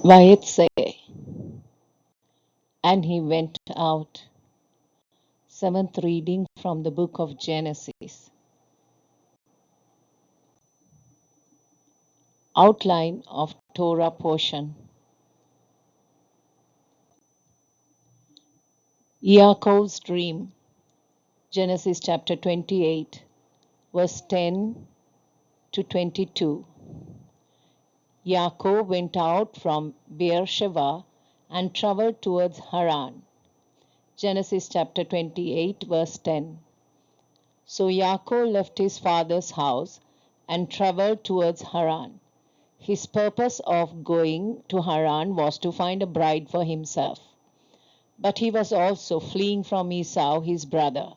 Vayetze, and he went out. Seventh reading from the book of Genesis. Outline of Torah Portion. Yaakov's dream. Genesis chapter 28, verse 10 to 22. Yaakov went out from Beersheba and traveled towards Haran. Genesis chapter 28, verse 10. So Yaakov left his father's house and traveled towards Haran. His purpose of going to Haran was to find a bride for himself. But he was also fleeing from Esau, his brother.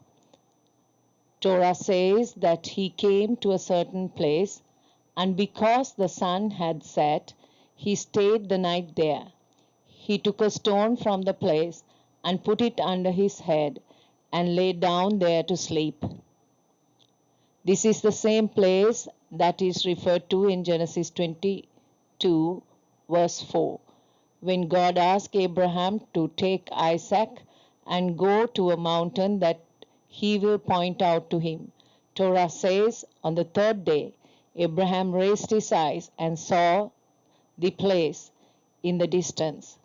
Torah says that he came to a certain place, and because the sun had set, he stayed the night there. He took a stone from the place and put it under his head and lay down there to sleep. This is the same place that is referred to in Genesis 22, verse 4, when God asked Abraham to take Isaac and go to a mountain that he will point out to him. Torah says, on the third day, Abraham raised his eyes and saw the place in the distance.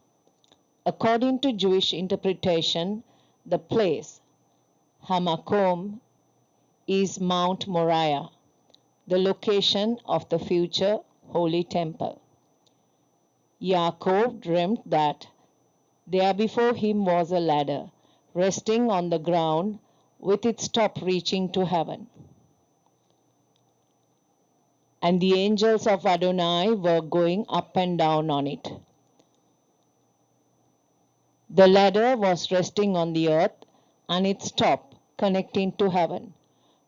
According to Jewish interpretation, the place, Hamakom, is Mount Moriah, the location of the future holy temple. Yaakov dreamt that there before him was a ladder, resting on the ground with its top reaching to heaven. And the angels of Adonai were going up and down on it. The ladder was resting on the earth and its top connecting to heaven.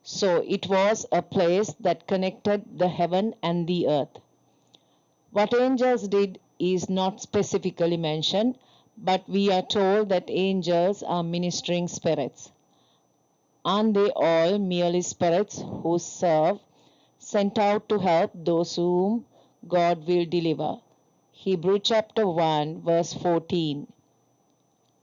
So it was a place that connected the heaven and the earth. What angels did is not specifically mentioned, but we are told that angels are ministering spirits. Aren't they all merely spirits who serve, sent out to help those whom God will deliver? Hebrews chapter 1, verse 14.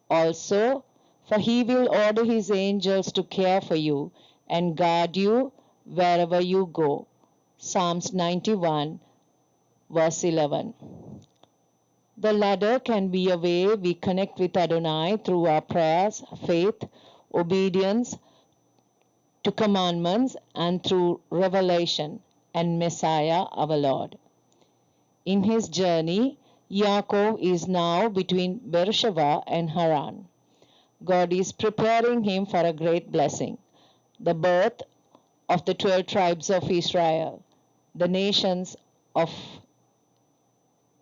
Also, for he will order his angels to care for you and guard you wherever you go. Psalms 91, verse 11. The ladder can be a way we connect with Adonai through our prayers, faith, obedience to commandments, and through revelation and Messiah our Lord. In his journey, Yaakov is now between Beersheba and Haran. God is preparing him for a great blessing, the birth of the 12 tribes of Israel, the nations of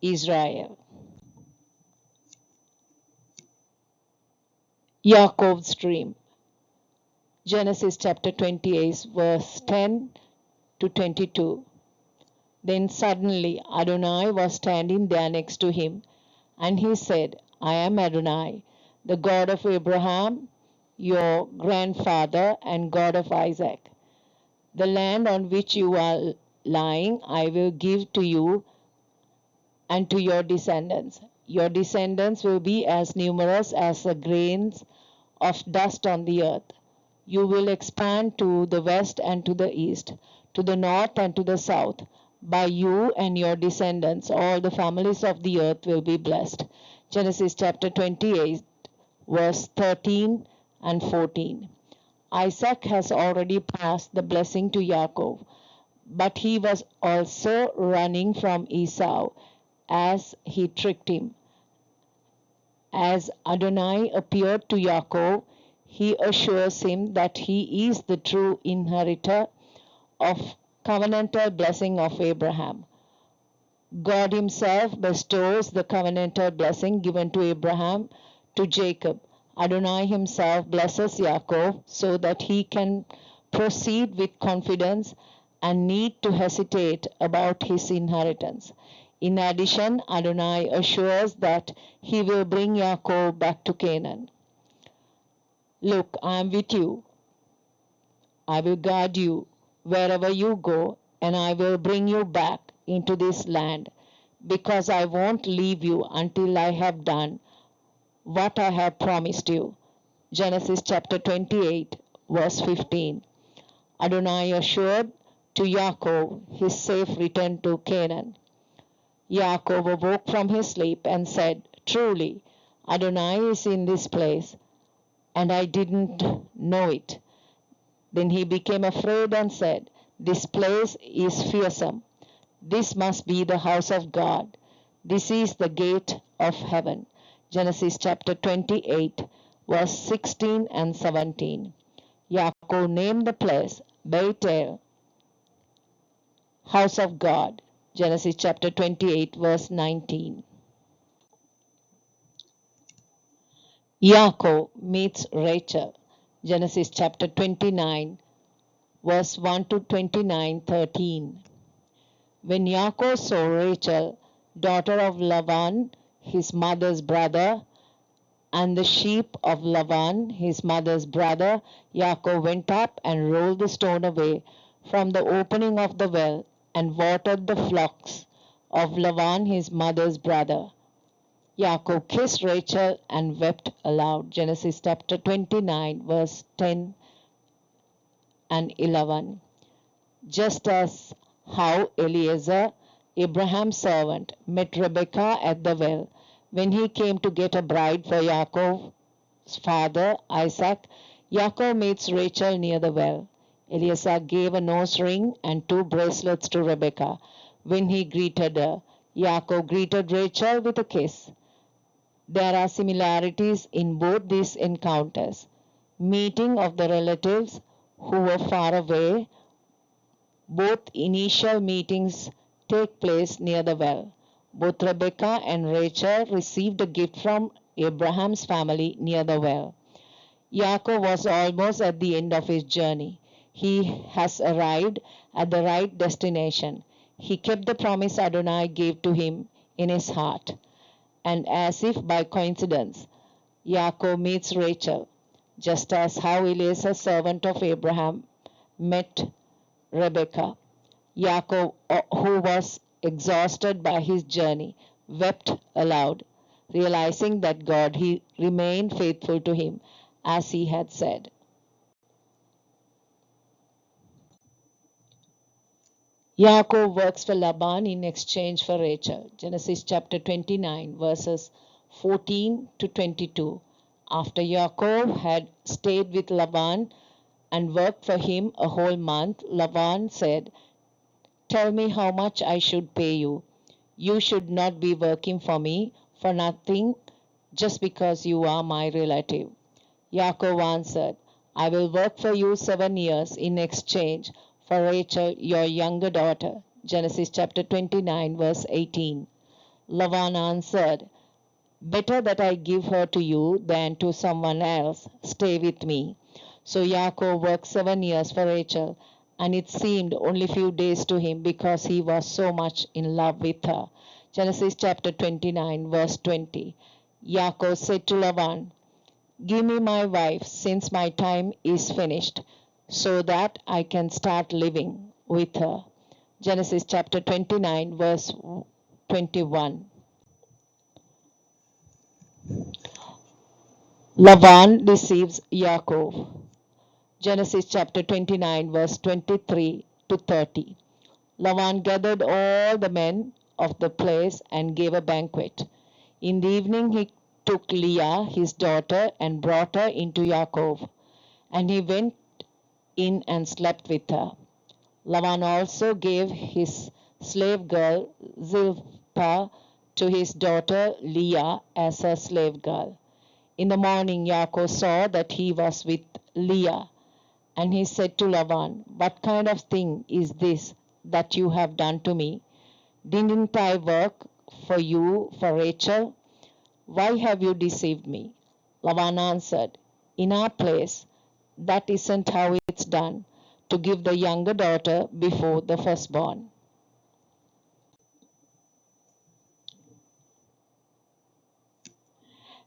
Israel. Yaakov's dream. Genesis chapter 28, verse 10 to 22. Then suddenly Adonai was standing there next to him, and he said, I am Adonai, the God of Abraham, your grandfather, and God of Isaac. The land on which you are lying I will give to you and to your descendants. Your descendants will be as numerous as the grains of dust on the earth. You will expand to the west and to the east, to the north and to the south. By you and your descendants, all the families of the earth will be blessed. Genesis chapter 28, verse 13 and 14. Isaac has already passed the blessing to Yaakov, but he was also running from Esau as he tricked him. As Adonai appeared to Yaakov, he assures him that he is the true inheritor of covenantal blessing of Abraham. God himself bestows the covenantal blessing given to Abraham to Jacob. Adonai himself blesses Yaakov so that he can proceed with confidence and need to hesitate about his inheritance. In addition, Adonai assures that he will bring Yaakov back to Canaan. Look, I am with you. I will guard you wherever you go, and I will bring you back into this land. because I won't leave you until I have done what I have promised you. Genesis chapter 28, verse 15. Adonai assured to Yaakov his safe return to Canaan. Yaakov awoke from his sleep and said, "Truly, Adonai is in this place, and I didn't know it." Then he became afraid and said, "This place is fearsome. This must be the house of God. This is the gate of heaven." Genesis chapter 28, verse 16 and 17. Yaakov named the place Bethel, house of God. Genesis chapter 28, verse 19. Yaakov meets Rachel. Genesis chapter 29, verse 1 to 29, 13. When Yaakov saw Rachel, daughter of Laban, his mother's brother, and the sheep of Laban, his mother's brother, Yaakov went up and rolled the stone away from the opening of the well, and watered the flocks of Laban, his mother's brother. Yaakov kissed Rachel and wept aloud. Genesis chapter 29, verse 10 and 11. Just as how Eliezer, Abraham's servant, met Rebekah at the well when he came to get a bride for Yaakov's father Isaac, Yaakov meets Rachel near the well. Eliezer gave a nose ring and 2 bracelets to Rebekah when he greeted her. Yaakov greeted Rachel with a kiss. There are similarities in both these encounters. Meeting of the relatives who were far away. Both initial meetings take place near the well. Both Rebekah and Rachel received a gift from Abraham's family near the well. Yaakov was almost at the end of his journey. He has arrived at the right destination. He kept the promise Adonai gave to him in his heart. And as if by coincidence, Yaakov meets Rachel, just as how Eliezer, servant of Abraham, met Rebekah. Yaakov, who was exhausted by his journey, wept aloud, realizing that God he remained faithful to him, as he had said. Yaakov works for Laban in exchange for Rachel. Genesis chapter 29, verses 14 to 22. After Yaakov had stayed with Laban and worked for him a whole month, Laban said, "Tell me how much I should pay you. You should not be working for me for nothing just because you are my relative." Yaakov answered, "I will work for you 7 years in exchange for Rachel, your younger daughter." Genesis chapter 29, verse 18. Laban answered, "Better that I give her to you than to someone else. Stay with me." So Yaakov worked 7 years for Rachel, and it seemed only few days to him because he was so much in love with her. Genesis chapter 29, verse 20. Yaakov said to Laban, "Give me my wife, since my time is finished, so that I can start living with her." Genesis chapter 29, verse 21. Laban deceives Yaakov. Genesis chapter 29, verse 23 to 30. Laban gathered all the men of the place and gave a banquet. In the evening he took Leah, his daughter, and brought her into Yaakov, and he went in and slept with her. Laban also gave his slave girl Zilpah to his daughter Leah as her slave girl. In the morning Yaakov saw that he was with Leah, and he said to Laban, "What kind of thing is this that you have done to me? Didn't I work for you for Rachel? Why have you deceived me?" Laban answered, "In our place, that isn't how it's done, to give the younger daughter before the firstborn."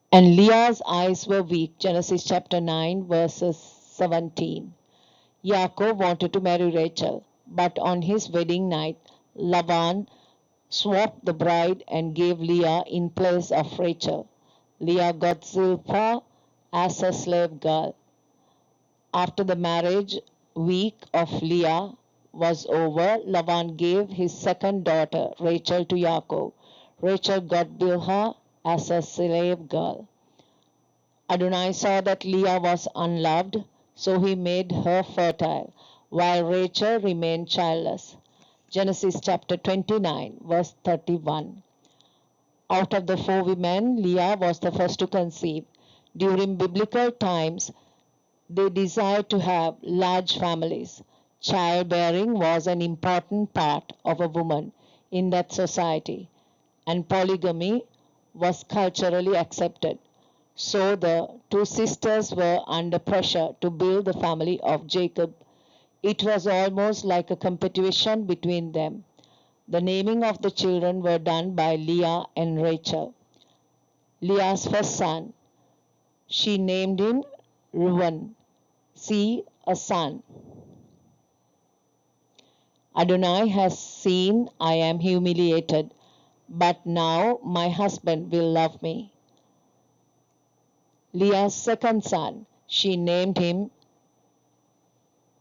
And Leah's eyes were weak. Genesis chapter 9, verses 17. Yaakov wanted to marry Rachel, but on his wedding night, Laban swapped the bride and gave Leah in place of Rachel. Leah got Zilpah as a slave girl. After the marriage week of Leah was over, Laban gave his second daughter, Rachel, to Yaakov. Rachel got Bilhah as a slave girl. Adonai saw that Leah was unloved, so he made her fertile, while Rachel remained childless. Genesis chapter 29, verse 31. Out of the four women, Leah was the first to conceive. During biblical times, they desired to have large families. Childbearing was an important part of a woman in that society, and polygamy was culturally accepted. So the two sisters were under pressure to build the family of Jacob. It was almost like a competition between them. The naming of the children were done by Leah and Rachel. Leah's first son, she named him Reuben. See, a son. Adonai has seen I am humiliated, but now my husband will love me. Leah's second son, she named him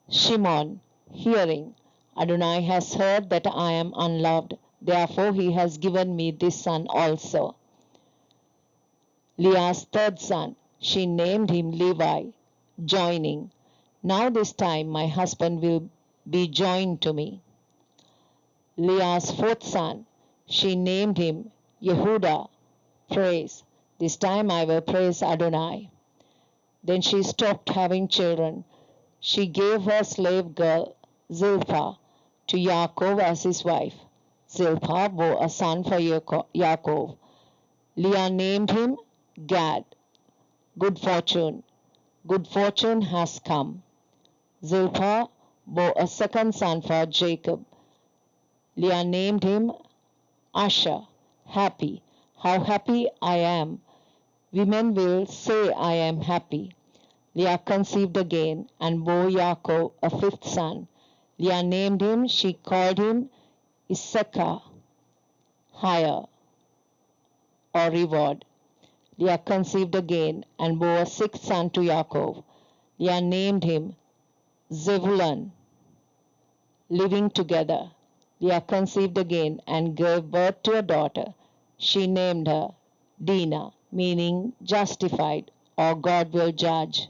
Shimon, hearing, Adonai has heard that I am unloved, therefore he has given me this son also. Leah's third son, she named him Levi, joining, now this time my husband will be joined to me. Leah's fourth son, she named him Yehudah, praise, this time I will praise Adonai. Then she stopped having children. She gave her slave girl Zilpah to Yaakov as his wife. Zilpah bore a son for Yaakov. Leah named him Gad, good fortune. Good fortune has come. Zilpah bore a second son for Jacob. Leah named him Asher, happy. How happy I am. Women will say I am happy. Leah conceived again and bore Yaakov a fifth son. Leah named him, she called him Issachar, higher or reward. Leah conceived again and bore a sixth son to Yaakov. Leah named him Zebulun, living together. Leah conceived again and gave birth to a daughter. She named her Dinah, meaning justified or God will judge.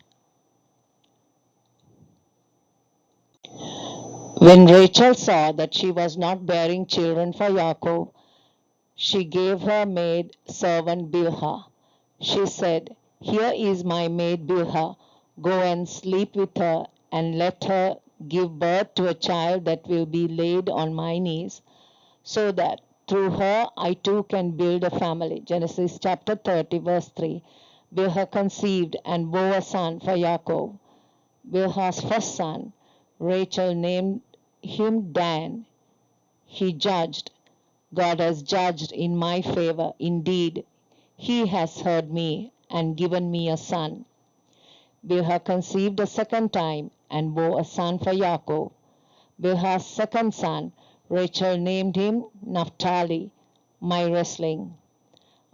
When Rachel saw that she was not bearing children for Yaakov, she gave her maid servant Bilhah. She said, here is my maid Bilhah. Go and sleep with her and let her give birth to a child that will be laid on my knees, so that through her I too can build a family. Genesis chapter 30, verse 3. Bilhah conceived and bore a son for Yaakov. Bilhah's first son, Rachel named him Dan. He judged. God has judged in my favor. Indeed, he has heard me and given me a son. Bilhah conceived a second time and bore a son for Yaakov. Bilhah's second son, Rachel named him Naphtali, my wrestling.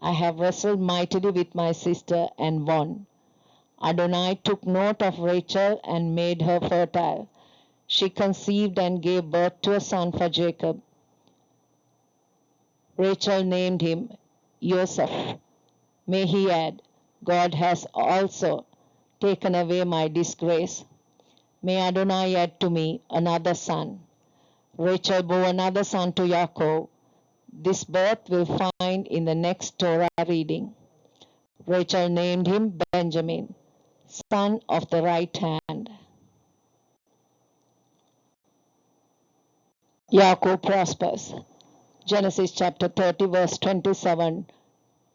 I have wrestled mightily with my sister and won. Adonai took note of Rachel and made her fertile. She conceived and gave birth to a son for Jacob. Rachel named him Joseph. May he add, God has also taken away my disgrace. May Adonai add to me another son. Rachel bore another son to Yaakov. This birth we'll find in the next Torah reading. Rachel named him Benjamin, son of the right hand. Yaakov prospers. Genesis chapter 30, verse 27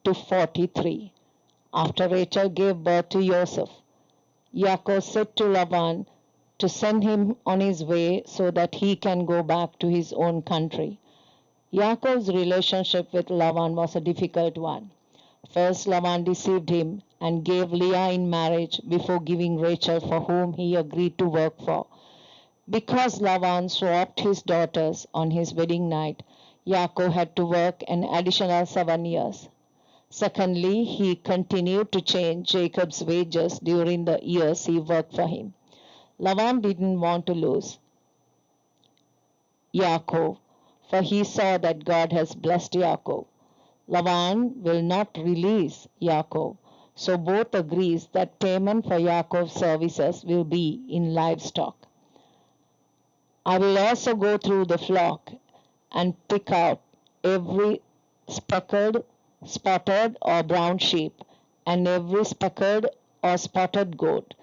to 43. After Rachel gave birth to Joseph, Yaakov said to Laban to send him on his way so that he can go back to his own country. Yaakov's relationship with Laban was a difficult one. First, Laban deceived him and gave Leah in marriage before giving Rachel, for whom he agreed to work for. Because Laban swapped his daughters on his wedding night, Yaakov had to work an additional 7 years. Secondly, he continued to change Jacob's wages during the years he worked for him. Laban didn't want to lose Yaakov, for he saw that God has blessed Yaakov. Laban will not release Yaakov, so both agrees that payment for Yaakov's services will be in livestock. I will also go through the flock and pick out every speckled, spotted, or brown sheep, and every speckled or spotted goat.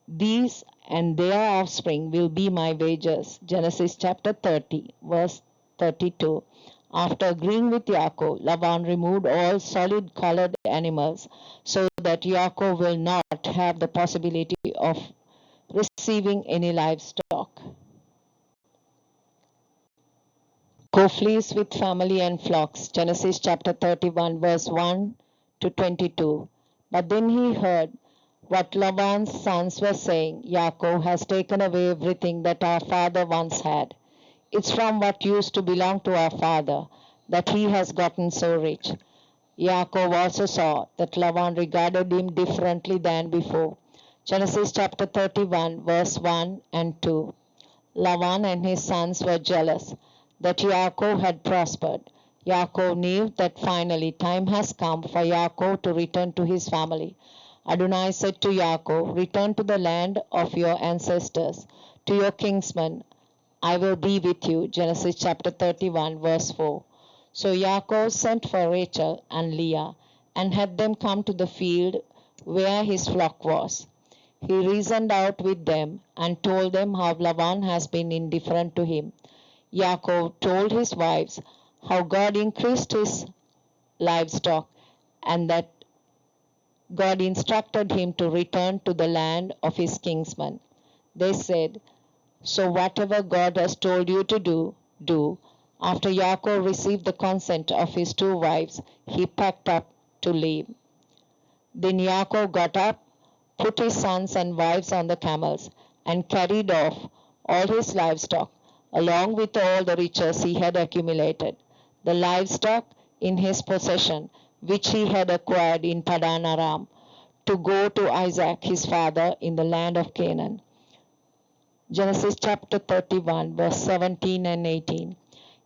These and their offspring will be my wages. Genesis chapter 30, verse 32. After agreeing with Yaakov, Laban removed all solid colored animals so that Yaakov will not have the possibility of receiving any livestock. Co-fleece with family and flocks. Genesis chapter 31, verse 1 to 22. But then he heard what Laban's sons were saying. Yaakov has taken away everything that our father once had. It's from what used to belong to our father that he has gotten so rich. Yaakov also saw that Laban regarded him differently than before. Genesis chapter 31, verse 1 and 2. Laban and his sons were jealous that Yaakov had prospered. Yaakov knew that finally time has come for Yaakov to return to his family. Adonai said to Yaakov, return to the land of your ancestors, to your kinsmen. I will be with you. Genesis chapter 31, verse 4. So Yaakov sent for Rachel and Leah and had them come to the field where his flock was. He reasoned out with them and told them how Laban has been indifferent to him. Yaakov told his wives how God increased his livestock and that God instructed him to return to the land of his kinsmen. They said, so whatever God has told you to do, do. After Yaakov received the consent of his 2 wives, he packed up to leave. Then Yaakov got up, put his sons and wives on the camels, and carried off all his livestock, along with all the riches he had accumulated, the livestock in his possession, which he had acquired in Padan Aram, to go to Isaac his father in the land of Canaan. Genesis chapter 31, verse 17 and 18.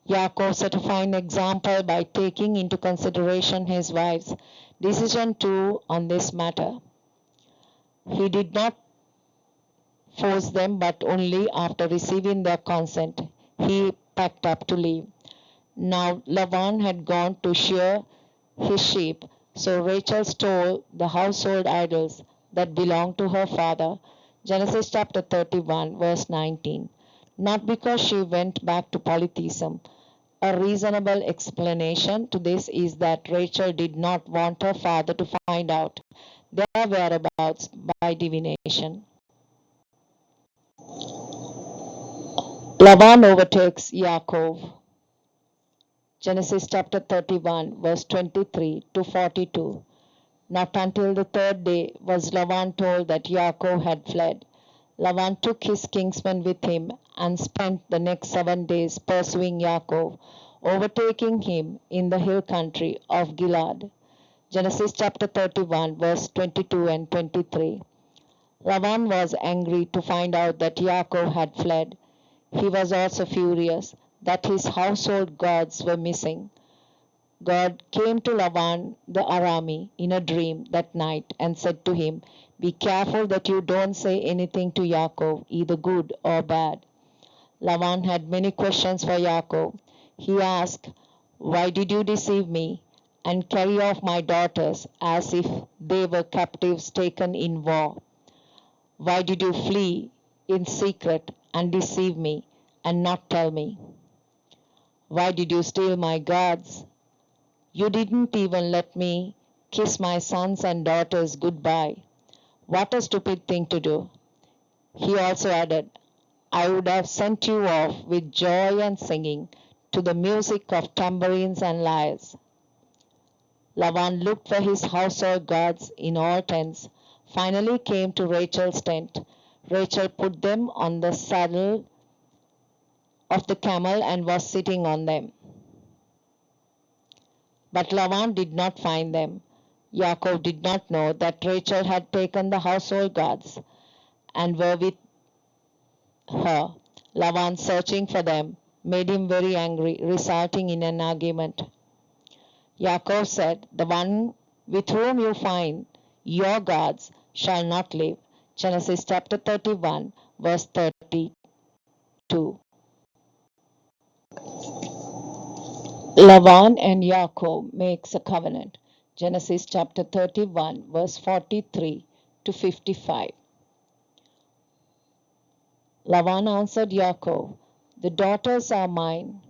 Yaakov set a fine example by taking into consideration his wife's decision too on this matter. He did not force them, but only after receiving their consent, he packed up to leave. Now Laban had gone to shear his sheep, so Rachel stole the household idols that belonged to her father. Genesis chapter 31, verse 19. Not because she went back to polytheism. A reasonable explanation to this is that Rachel did not want her father to find out their whereabouts by divination. Laban overtakes Yaakov. Genesis chapter 31, verse 23 to 42. Not until the 3rd day was Laban told that Yaakov had fled. Laban took his kinsmen with him and spent the next 7 days pursuing Yaakov, overtaking him in the hill country of Gilead. Genesis chapter 31, verse 22 and 23. Laban was angry to find out that Yaakov had fled. He was also furious that his household gods were missing. God came to Laban the Arami in a dream that night and said to him, be careful that you don't say anything to Yaakov, either good or bad. Laban had many questions for Yaakov. He asked, why did you deceive me and carry off my daughters as if they were captives taken in war? Why did you flee in secret and deceive me and not tell me? Why did you steal my gods? You didn't even let me kiss my sons and daughters goodbye. What a stupid thing to do. He also added, I would have sent you off with joy and singing to the music of tambourines and lyres. Laban looked for his household gods in all tents, finally came to Rachel's tent. Rachel put them on the saddle of the camel and was sitting on them. But Laban did not find them. Yaakov did not know that Rachel had taken the household gods and were with her. Laban searching for them made him very angry, resulting in an argument. Yaakov said, "The one with whom you find your gods shall not live." Genesis chapter 31, verse 32. Laban and Yaakov makes a covenant. Genesis chapter 31, verse 43 to 55. Laban answered Yaakov, "The daughters are mine,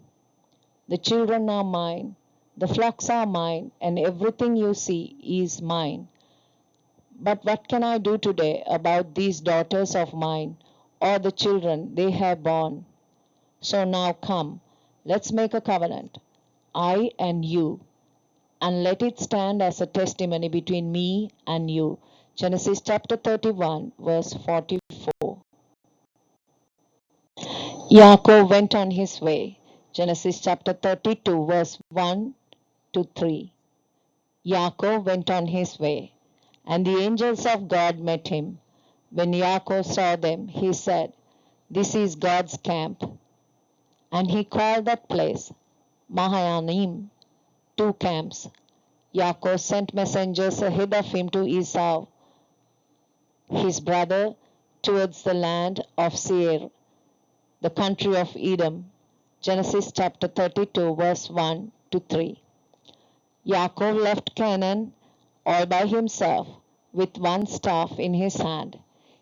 the children are mine, the flocks are mine, and everything you see is mine. But what can I do today about these daughters of mine, or the children they have borne? So now come, let's make a covenant, I and you, and let it stand as a testimony between me and you." Genesis chapter 31, verse 44. Yaakov went on his way. Genesis chapter 32, verse 1 to 3. Yaakov went on his way, and the angels of God met him. When Yaakov saw them, he said, "This is God's camp." And he called that place Mahanaim, two camps. Yaakov sent messengers ahead of him to Esau, his brother, towards the land of Seir, the country of Edom. Genesis chapter 32, verse 1 to 3. Yaakov left Canaan all by himself with one staff in his hand.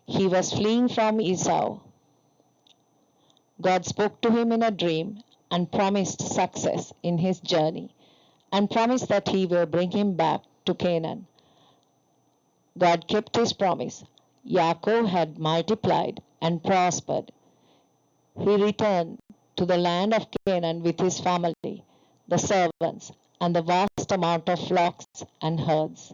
He was fleeing from Esau. God spoke to him in a dream and promised success in his journey and promised that he will bring him back to Canaan. God kept his promise. Yaakov had multiplied and prospered. He returned to the land of Canaan with his family, the servants, and the vast amount of flocks and herds.